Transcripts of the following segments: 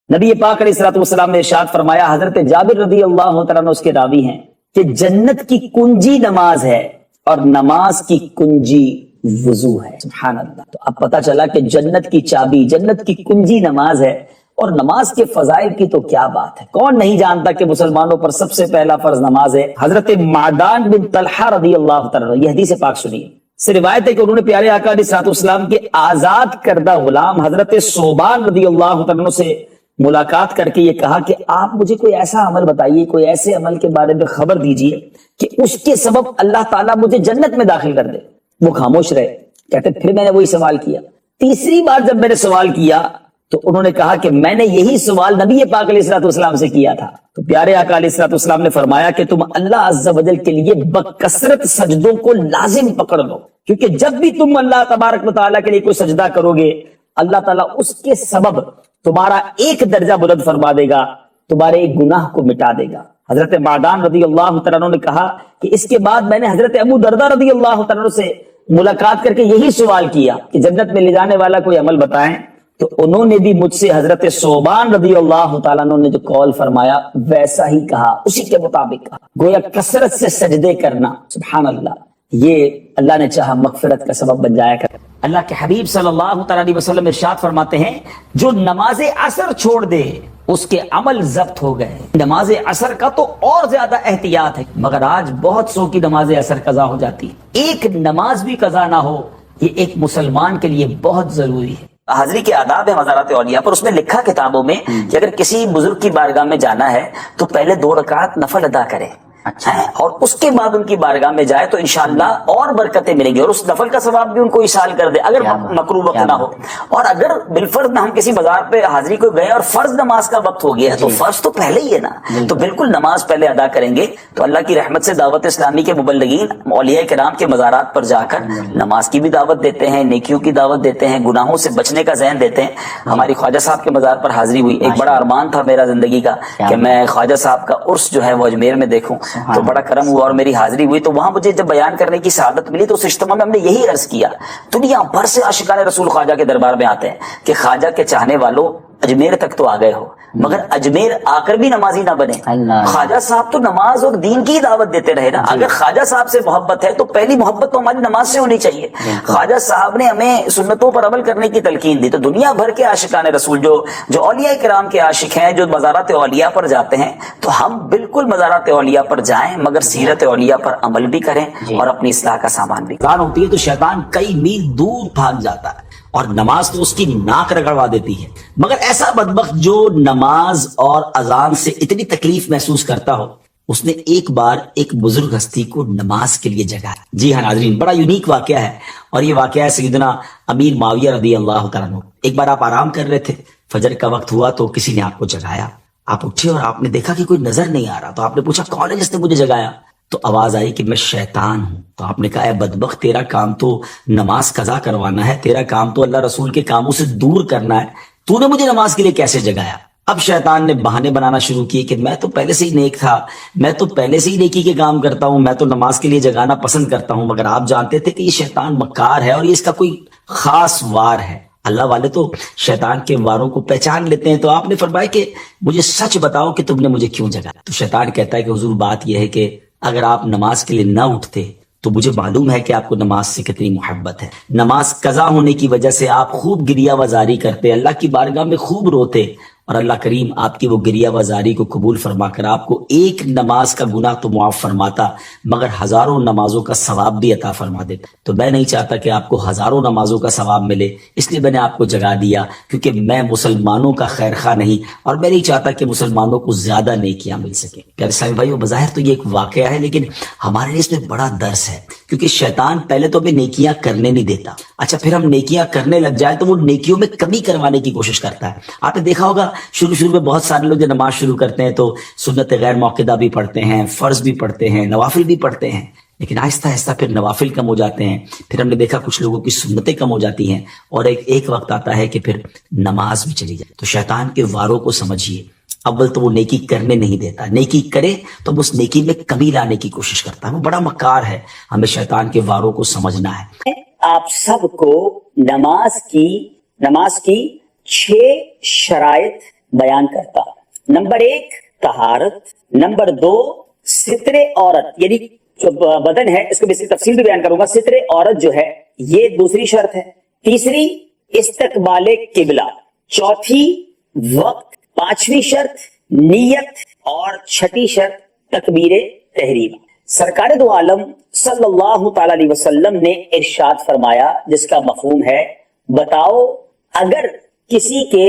نبی پاک علیہ الصلوۃ والسلام نے ارشاد فرمایا، حضرت جابر رضی اللہ تعالیٰ عنہ اس کے راوی ہیں، کہ جنت کی کنجی نماز ہے اور نماز کی کنجی وضو ہے۔ سبحان اللہ۔ تو اب پتہ چلا کہ جنت کی چابی، جنت کی کنجی نماز ہے، اور نماز کے فضائل کی تو کیا بات ہے، کون نہیں جانتا کہ مسلمانوں پر سب سے پہلا فرض نماز ہے۔ حضرت معدان بن طلحہ رضی اللہ تعالیٰ عنہ، یہ حدیث پاک سنیے، سے روایت ہے کہ انہوں نے پیارے آقا علیہ الصلوۃ والسلام کے آزاد کردہ غلام حضرت ثوبان رضی اللہ تعالیٰ عنہ سے ملاقات کر کے یہ کہا کہ آپ مجھے کوئی ایسا عمل بتائیے، کوئی ایسے عمل کے بارے میں خبر دیجئے کہ اس کے سبب اللہ تعالیٰ مجھے جنت میں داخل کر دے۔ وہ خاموش رہے، کہتے پھر میں نے وہی سوال کیا، تیسری بار جب میں نے سوال کیا تو انہوں نے کہا کہ میں نے یہی سوال نبی پاک علیہ الصلوۃ والسلام سے کیا تھا۔ تو پیارے آقا علیہ الصلوۃ والسلام نے فرمایا کہ تم اللہ عز و جل کے لیے بکثرت سجدوں کو لازم پکڑ لو، کیونکہ جب بھی تم اللہ تبارک و تعالیٰ کے لیے کوئی سجدہ کرو گے، اللہ تعالیٰ اس کے سبب تمہارا ایک درجہ بلند فرما دے گا، تمہارے ایک گناہ کو مٹا دے گا۔ حضرت معدان رضی اللہ تعالیٰ عنہ نے کہا کہ اس کے بعد میں نے حضرت ابو دردہ رضی اللہ تعالیٰ عنہ سے ملاقات کر کے یہی سوال کیا کہ جنت میں لے جانے والا کوئی عمل بتائیں، تو انہوں نے بھی مجھ سے حضرت ثوبان رضی اللہ تعالیٰ عنہ نے جو قول فرمایا ویسا ہی کہا، اسی کے مطابق کہا۔ گویا کثرت سے سجدے کرنا، سبحان اللہ، یہ اللہ نے چاہا مغفرت کا سبب بن جایا کر۔ اللہ کے حبیب صلی اللہ تعالیٰ علیہ وسلم ارشاد فرماتے ہیں، جو نماز عصر چھوڑ دے اس کے عمل ضبط ہو گئے۔ نماز عصر کا تو اور زیادہ احتیاط ہے، مگر آج بہت سو کی نماز عصر قضا ہو جاتی ہے۔ ایک نماز بھی قضا نہ ہو، یہ ایک مسلمان کے لیے بہت ضروری ہے۔ حاضری کے آداب ہے مزارات اولیاء پر، اس میں لکھا کتابوں میں کہ اگر کسی بزرگ کی بارگاہ میں جانا ہے تو پہلے 2 رکعت نفل ادا کرے، اور اس کے بعد ان کی بارگاہ میں جائے تو انشاءاللہ اور برکتیں ملیں گی، اور اس نفل کا ثواب بھی ان کو ایصال کر دے اگر مکروہ وقت نہ ہو۔ اور اگر بالفرض میں ہم کسی بازار پہ حاضری کو گئے اور فرض نماز کا وقت ہو گیا ہے تو فرض تو پہلے ہی ہے نا، تو بالکل نماز پہلے ادا کریں گے تو اللہ کی رحمت سے دعوت اسلامی کے مبلغین اولیاء کرام کے مزارات پر جا کر نماز کی بھی دعوت دیتے ہیں، نیکیوں کی دعوت دیتے ہیں، گناہوں سے بچنے کا ذہن دیتے ہیں۔ ہماری خواجہ صاحب کے مزار پر حاضری ہوئی، ایک بڑا ارمان تھا میرا زندگی کا کہ میں خواجہ صاحب کا عرس جو ہے وہ اجمیر میں دیکھوں، تو بڑا کرم اور میری حاضری ہوئی۔ تو وہاں مجھے جب بیان کرنے کی سعادت ملی تو اس اجتماع میں ہم نے یہی عرض کیا، دنیا بھر سے عاشقان رسول خواجہ کے دربار میں آتے ہیں کہ خواجہ کے چاہنے والوں اجمیر تک تو آ گئے ہو، مگر اجمیر آ کر بھی نمازی نہ بنے۔ خواجہ صاحب تو نماز اور دین کی دعوت دیتے رہے نا، اگر خواجہ صاحب سے محبت ہے تو پہلی محبت تو ہماری نماز سے ہونی چاہیے۔ خواجہ صاحب نے ہمیں سنتوں پر عمل کرنے کی تلقین دی، تو دنیا بھر کے عاشقان رسول جو اولیاء کرام کے عاشق ہیں، جو مزارات اولیاء پر جاتے ہیں، تو ہم بالکل مزارات اولیاء پر جائیں، مگر سیرت اولیاء پر عمل بھی کریں اور اپنی اصلاح کا سامان بھی کریں۔ ہوتی ہے تو شیطان کئی میل دور بھاگ جاتا ہے اور نماز تو اس کی ناک رگڑوا دیتی ہے، مگر ایسا بدبخت جو نماز اور اذان سے اتنی تکلیف محسوس کرتا ہو، اس نے ایک بار ایک بزرگ ہستی کو نماز کے لیے جگایا۔ جی ہاں ناظرین، بڑا یونیک واقعہ ہے، اور یہ واقعہ ہے سیدنا امیر معاویہ رضی اللہ تعالیٰ عنہ۔ ایک بار آپ آرام کر رہے تھے، فجر کا وقت ہوا تو کسی نے آپ کو جگایا، آپ اٹھے اور آپ نے دیکھا کہ کوئی نظر نہیں آ رہا، تو آپ نے پوچھا کون ہے جس نے مجھے جگایا؟ تو آواز آئی کہ میں شیطان ہوں۔ تو آپ نے کہا اے بدبخت، تیرا کام تو نماز قضا کروانا ہے، تیرا کام تو اللہ رسول کے کاموں سے دور کرنا ہے، تو نے مجھے نماز کے لیے کیسے جگایا؟ اب شیطان نے بہانے بنانا شروع کیے کہ میں تو پہلے سے ہی نیک تھا، میں تو پہلے سے ہی نیکی کے کام کرتا ہوں، میں تو نماز کے لیے جگانا پسند کرتا ہوں، مگر آپ جانتے تھے کہ یہ شیطان مکار ہے اور یہ اس کا کوئی خاص وار ہے۔ اللہ والے تو شیطان کے واروں کو پہچان لیتے ہیں۔ تو آپ نے فرمایا کہ مجھے سچ بتاؤ کہ تم نے مجھے کیوں جگایا؟ تو شیطان کہتا ہے کہ حضور بات یہ ہے کہ اگر آپ نماز کے لیے نہ اٹھتے تو مجھے معلوم ہے کہ آپ کو نماز سے کتنی محبت ہے، نماز قضا ہونے کی وجہ سے آپ خوب گریہ وزاری کرتے، اللہ کی بارگاہ میں خوب روتے، اور اللہ کریم آپ کی وہ گریہ وزاری کو قبول فرما کر آپ کو ایک نماز کا گناہ تو معاف فرماتا، مگر ہزاروں نمازوں کا ثواب بھی عطا فرما دیتا۔ تو میں نہیں چاہتا کہ آپ کو ہزاروں نمازوں کا ثواب ملے، اس لیے میں نے آپ کو جگا دیا، کیونکہ میں مسلمانوں کا خیر خواہ نہیں، اور میں نہیں چاہتا کہ مسلمانوں کو زیادہ نیکیاں مل سکیں۔ پیارے اسلامی بھائیو، بظاہر تو یہ ایک واقعہ ہے، لیکن ہمارے لیے اس میں بڑا درس ہے، کیونکہ شیطان پہلے تو ہمیں نیکیاں کرنے نہیں دیتا، اچھا پھر ہم نیکیاں کرنے لگ جائیں تو وہ نیکیوں میں کمی کروانے کی کوشش کرتا ہے۔ آپ نے دیکھا ہوگا شروع میں بہت سارے لوگ جو نماز شروع کرتے ہیں تو سنت غیر موقدہ بھی پڑھتے ہیں، فرض بھی پڑھتے ہیں، نوافل بھی پڑھتے ہیں، لیکن آہستہ آہستہ پھر نوافل کم ہو جاتے ہیں، پھر ہم نے دیکھا کچھ لوگوں کی سنتیں کم ہو جاتی ہیں، اور ایک وقت آتا ہے کہ پھر نماز بھی چلی جائے۔ تو شیطان کے واروں کو سمجھیے، اول تو وہ نیکی کرنے نہیں دیتا، نیکی کرے تو اس نیکی میں کمی لانے کی کوشش کرتا ہے، وہ بڑا مکار ہے، ہمیں شیطان کے واروں کو سمجھنا ہے۔ آپ سب کو نماز کی 6 شرائط بیان کرتا ہوں۔ نمبر 1 طہارت، نمبر 2 ستر عورت، یعنی جو بدن ہے اس کو بھی تفصیل بھی بیان کروں گا۔ ستر عورت جو ہے یہ دوسری شرط ہے۔ تیسری استقبال قبلہ، چوتھی وقت، پانچویں شرط نیت، اور چھٹی شرط تکبیر تحریم۔ سرکار دو عالم صلی اللہ تعالی علیہ وسلم نے ارشاد فرمایا، جس کا مفہوم ہے بتاؤ اگر کسی کے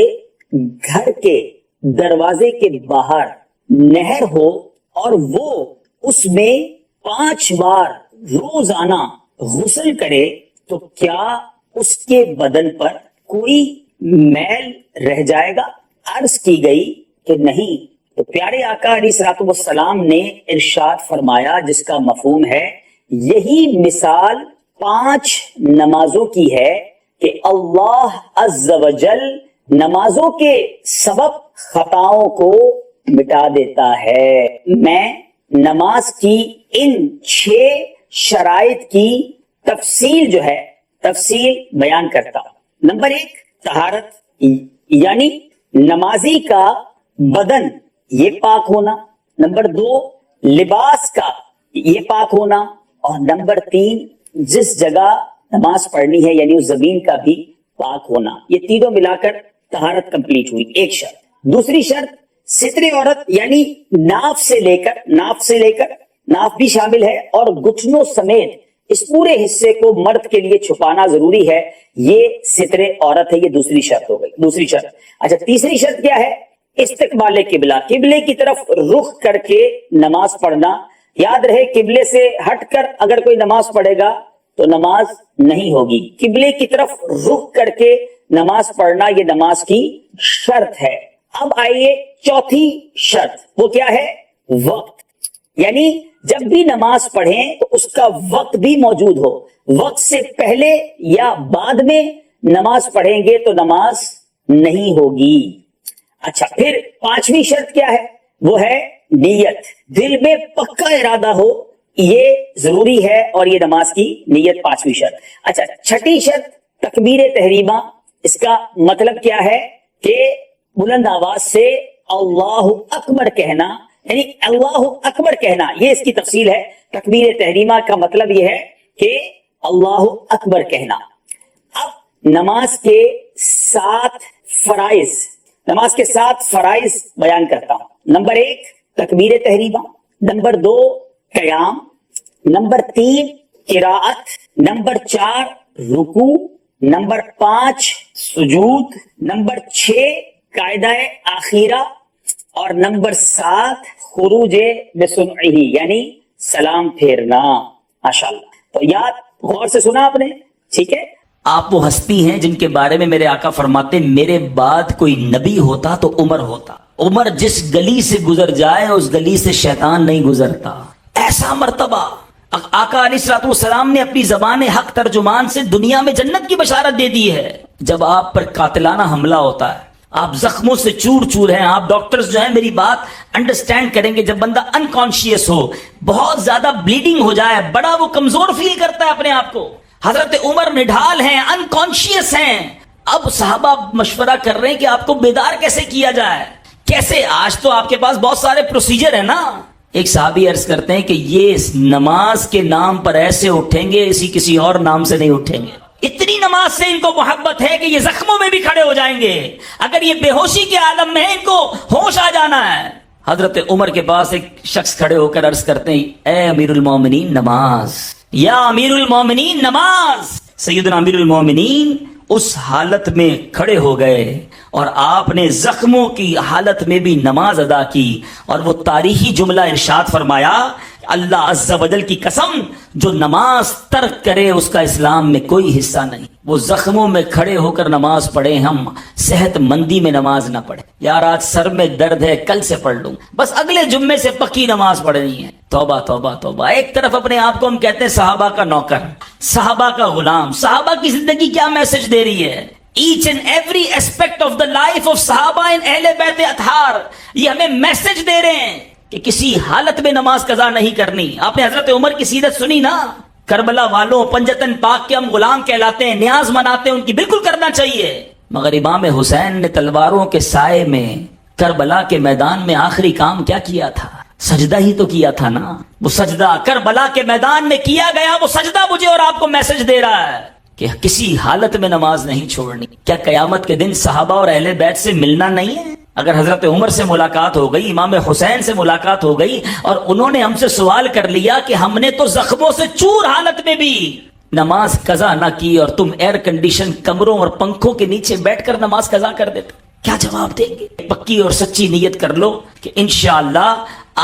گھر کے دروازے کے باہر نہر ہو اور وہ اس میں 5 بار روزانہ غسل کرے تو کیا اس کے بدن پر کوئی میل رہ جائے گا؟ عرض کی گئی کہ نہیں۔ تو پیارے آقا علیہ الصلوۃ والسلام نے ارشاد فرمایا، جس کا مفہوم ہے یہی مثال 5 نمازوں کی ہے کہ اللہ عز و جل نمازوں کے سبب خطاؤں کو مٹا دیتا ہے۔ میں نماز کی ان 6 شرائط کی تفصیل جو ہے تفصیل بیان کرتا ہوں۔ نمبر 1 طہارت، یعنی نمازی کا بدن یہ پاک ہونا۔ نمبر 2 لباس کا یہ پاک ہونا، اور نمبر 3 جس جگہ نماز پڑھنی ہے یعنی اس زمین کا بھی پاک ہونا۔ یہ تینوں ملا کر طہارت کمپلیٹ ہوئی، ایک شرط۔ دوسری شرط ستر عورت، یعنی ناف سے لے کر ناف بھی شامل ہے اور گھٹنوں سمیت اس پورے حصے کو مرد کے لیے چھپانا ضروری ہے، یہ ستر عورت ہے۔ یہ دوسری شرط ہو گئی، دوسری شرط۔ اچھا، تیسری شرط کیا ہے؟ استقبال قبلہ، قبلے کی طرف رخ کر کے نماز پڑھنا۔ یاد رہے قبلے سے ہٹ کر اگر کوئی نماز پڑھے گا تو نماز نہیں ہوگی۔ قبلے کی طرف رخ کر کے نماز پڑھنا یہ نماز کی شرط ہے۔ اب آئیے چوتھی شرط، وہ کیا ہے؟ وقت، یعنی جب بھی نماز پڑھیں تو اس کا وقت بھی موجود ہو۔ وقت سے پہلے یا بعد میں نماز پڑھیں گے تو نماز نہیں ہوگی۔ اچھا، پھر پانچویں شرط کیا ہے؟ وہ ہے نیت، دل میں پکا ارادہ ہو، یہ ضروری ہے، اور یہ نماز کی نیت پانچویں شرط۔ اچھا، چھٹی شرط تکبیر تحریمہ۔ اس کا مطلب کیا ہے کہ بلند آواز سے اللہ اکبر کہنا، یعنی اللہ اکبر کہنا، یہ اس کی تفصیل ہے۔ تکبیر تحریمہ کا مطلب یہ ہے کہ اللہ اکبر کہنا۔ اب نماز کے 7 فرائض بیان کرتا ہوں۔ نمبر 1 تکبیر تحریمہ، نمبر 2 قیام، نمبر 3 قراءت، نمبر 4 رکوع، نمبر 5 سجود، نمبر 6 قاعدہ آخیرہ، اور نمبر 7 خروج بسمعہ، یعنی سلام پھیرنا۔ ماشاءاللہ، تو یاد غور سے سنا آپ نے، ٹھیک ہے؟ آپ وہ ہستی ہیں جن کے بارے میں میرے آقا فرماتے میرے بعد کوئی نبی ہوتا تو عمر ہوتا۔ عمر جس گلی سے گزر جائے اس گلی سے شیطان نہیں گزرتا۔ ایسا مرتبہ آقا علیہ الصلوۃ والسلام نے اپنی زبان حق ترجمان سے دنیا میں جنت کی بشارت دے دی ہے۔ جب آپ پر قاتلانہ حملہ ہوتا ہے، آپ زخموں سے چور چور ہیں، آپ ڈاکٹرز جو ہیں میری بات انڈرسٹینڈ کریں گے، جب بندہ انکانشیس ہو، بہت زیادہ بلیڈنگ ہو جائے، بڑا وہ کمزور فیل کرتا ہے اپنے آپ کو۔ حضرت عمر نڈھال ہیں، انکانشیس ہیں۔ اب صحابہ مشورہ کر رہے ہیں کہ آپ کو بیدار کیسے کیا جائے، کیسے؟ آج تو آپ کے پاس بہت سارے پروسیجر ہیں نا۔ ایک صحابی عرض کرتے ہیں کہ یہ نماز کے نام پر ایسے اٹھیں گے اسی کسی اور نام سے نہیں اٹھیں گے۔ اتنی نماز سے ان کو محبت ہے کہ یہ زخموں میں بھی کھڑے ہو جائیں گے، اگر یہ بے ہوشی کے عالم میں ان کو ہوش آ جانا ہے۔ حضرت عمر کے پاس ایک شخص کھڑے ہو کر عرض کرتے ہیں، اے امیر المومنین نماز، یا امیر المومنین نماز۔ سیدنا امیر المومنین اس حالت میں کھڑے ہو گئے اور آپ نے زخموں کی حالت میں بھی نماز ادا کی، اور وہ تاریخی جملہ ارشاد فرمایا، اللہ عز و جل کی قسم، جو نماز ترک کرے اس کا اسلام میں کوئی حصہ نہیں۔ وہ زخموں میں کھڑے ہو کر نماز پڑھے، ہم صحت مندی میں نماز نہ پڑھے۔ یار آج سر میں درد ہے، کل سے پڑھ لوں، بس اگلے جمعے سے پکی نماز پڑھنی ہے۔ توبہ توبہ توبہ۔ ایک طرف اپنے آپ کو ہم کہتے ہیں صحابہ کا نوکر، صحابہ کا غلام۔ صحابہ کی زندگی کیا میسج دے رہی ہے؟ Each and every aspect of the life of صحابہ ان اہل بیت اطہار، یہ ہمیں میسج دے رہے ہیں کہ کسی حالت میں نماز قضا نہیں کرنی۔ آپ نے حضرت عمر کی سیرت سنی نا، کربلا والوں، پنجتن پاک کے ہم غلام کہلاتے ہیں، نیاز مناتے ہیں، ان کی بالکل کرنا چاہیے۔ مگر امام حسین نے تلواروں کے سائے میں کربلا کے میدان میں آخری کام کیا کیا تھا؟ سجدہ ہی تو کیا تھا نا. وہ سجدہ کربلا کے میدان میں کیا گیا، وہ سجدہ مجھے اور آپ کو میسج دے رہا ہے کہ کسی حالت میں نماز نہیں چھوڑنی. کیا قیامت کے دن صحابہ اور اہل بیت سے ملنا نہیں ہے؟ اگر حضرت عمر سے ملاقات ہو گئی، امام حسین سے ملاقات ہو گئی، اور انہوں نے ہم سے سوال کر لیا کہ ہم نے تو زخموں سے چور حالت میں بھی نماز قضا نہ کی اور تم ایئر کنڈیشن کمروں اور پنکھوں کے نیچے بیٹھ کر نماز قضا کر دیتے، کیا جواب دیں گے؟ پکی اور سچی نیت کر لو کہ انشاءاللہ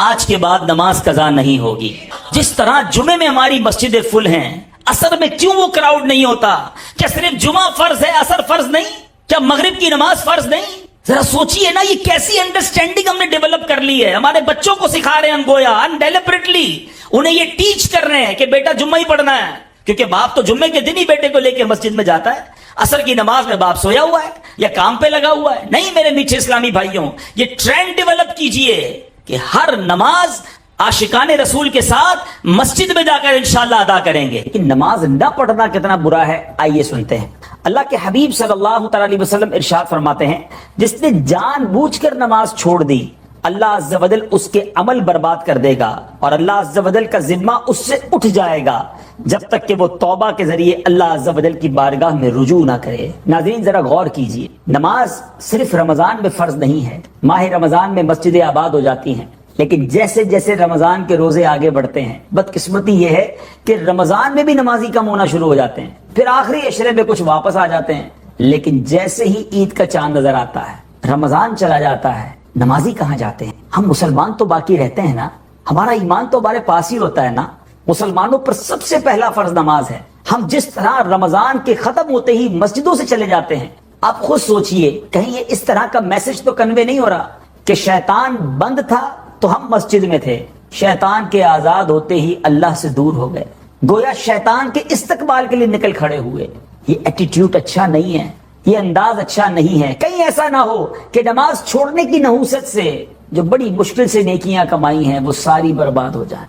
آج کے بعد نماز قضا نہیں ہوگی. جس طرح جمعے میں ہماری مسجدیں فل ہیں، عصر میں کیوں وہ کراؤڈ نہیں ہوتا؟ کیا صرف جمعہ فرض ہے، عصر فرض نہیں؟ کیا مغرب کی نماز فرض نہیں؟ ذرا سوچئے نا، یہ کیسی انڈرسٹینڈنگ ہم نے ڈیولپ کر لی ہے. ہمارے بچوں کو سکھا رہے ہیں ہم گویا ڈیلیبریٹلی انہیں یہ ٹیچ کر رہے ہیں کہ بیٹا جمعہ ہی پڑھنا ہے، کیونکہ باپ تو جمعے کے دن ہی بیٹے کو لے کے مسجد میں جاتا ہے. عصر کی نماز میں باپ سویا ہوا ہے یا کام پہ لگا ہوا ہے. نہیں میرے میٹھے اسلامی بھائیوں، یہ ٹرینڈ ڈیولپ کیجئے کہ ہر نماز عاشقان رسول کے ساتھ مسجد میں جا کر انشاءاللہ ادا کریں گے. لیکن نماز نہ پڑھنا کتنا برا ہے، آئیے سنتے ہیں. اللہ کے حبیب صلی اللہ تعالی علیہ وسلم ارشاد فرماتے ہیں، جس نے جان بوجھ کر نماز چھوڑ دی اللہ عز و جل اس کے عمل برباد کر دے گا، اور اللہ عز و جل کا ذمہ اس سے اٹھ جائے گا جب تک کہ وہ توبہ کے ذریعے اللہ عز و جل کی بارگاہ میں رجوع نہ کرے. ناظرین ذرا غور کیجئے، نماز صرف رمضان میں فرض نہیں ہے. ماہ رمضان میں مسجدیں آباد ہو جاتی ہیں، لیکن جیسے جیسے رمضان کے روزے آگے بڑھتے ہیں، بدقسمتی یہ ہے کہ رمضان میں بھی نمازی کم ہونا شروع ہو جاتے ہیں، پھر آخری عشرے میں کچھ واپس آ جاتے ہیں. لیکن جیسے ہی عید کا چاند نظر آتا ہے، رمضان چلا جاتا ہے، نمازی کہاں جاتے ہیں؟ ہم مسلمان تو باقی رہتے ہیں نا، ہمارا ایمان تو ہمارے پاس ہی ہوتا ہے نا. مسلمانوں پر سب سے پہلا فرض نماز ہے. ہم جس طرح رمضان کے ختم ہوتے ہی مسجدوں سے چلے جاتے ہیں، آپ خود سوچئے کہیں یہ اس طرح کا میسج تو کنوے نہیں ہو رہا کہ شیطان بند تھا تو ہم مسجد میں تھے، شیطان کے آزاد ہوتے ہی اللہ سے دور ہو گئے، گویا شیطان کے استقبال کے لیے نکل کھڑے ہوئے. یہ ایٹیٹیوڈ اچھا نہیں ہے، یہ انداز اچھا نہیں ہے. کہیں ایسا نہ ہو کہ نماز چھوڑنے کی نحوست سے جو بڑی مشکل سے نیکیاں کمائی ہیں وہ ساری برباد ہو جائیں.